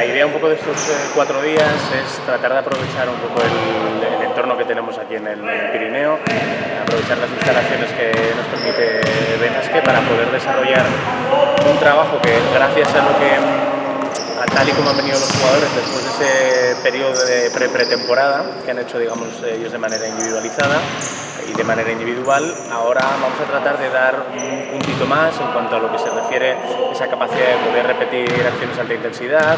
La idea un poco de estos 4 días es tratar de aprovechar un poco el entorno que tenemos aquí en el Pirineo, aprovechar las instalaciones que nos permite Benasque para poder desarrollar un trabajo que, gracias a lo que, tal y como han venido los jugadores después de ese periodo de pretemporada que han hecho, digamos, ellos de manera individualizada y de manera individual, ahora vamos a tratar de dar un puntito más en cuanto a lo que se refiere a esa capacidad de poder repetir acciones de alta intensidad,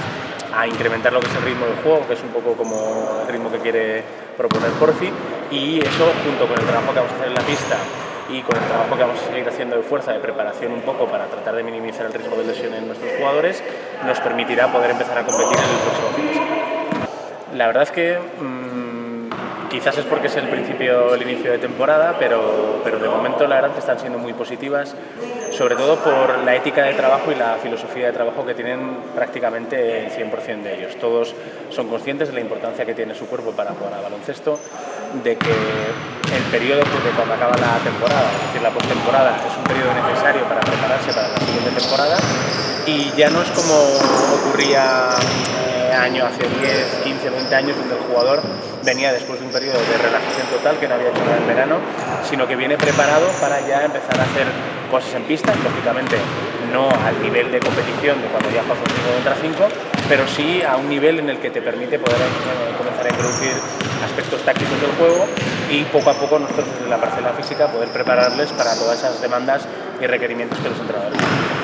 a incrementar lo que es el ritmo del juego, que es un poco como el ritmo que quiere proponer Porfi, y eso junto con el trabajo que vamos a hacer en la pista y con el trabajo que vamos a seguir haciendo de fuerza, de preparación un poco para tratar de minimizar el riesgo de lesión en nuestros jugadores, nos permitirá poder empezar a competir en el próximo fin de semana. La verdad es que quizás es porque es el inicio de temporada, pero de momento la verdad que están siendo muy positivas, sobre todo por la ética de trabajo y la filosofía de trabajo que tienen prácticamente el 100% de ellos. Todos son conscientes de la importancia que tiene su cuerpo para jugar al baloncesto, de que el periodo de cuando acaba la temporada, es decir, la postemporada, es un periodo necesario para prepararse para la siguiente temporada, y ya no es como ocurría hace 10, 15, 20 años, donde el jugador venía después de un periodo de relajación total que no había hecho nada en verano, sino que viene preparado para ya empezar a hacer cosas en pista, lógicamente no al nivel de competición de cuando ya juegas un 5 contra 5, pero sí a un nivel en el que te permite poder comenzar a introducir aspectos tácticos del juego y poco a poco nosotros desde la parcela física poder prepararles para todas esas demandas y requerimientos que los entrenadores tienen.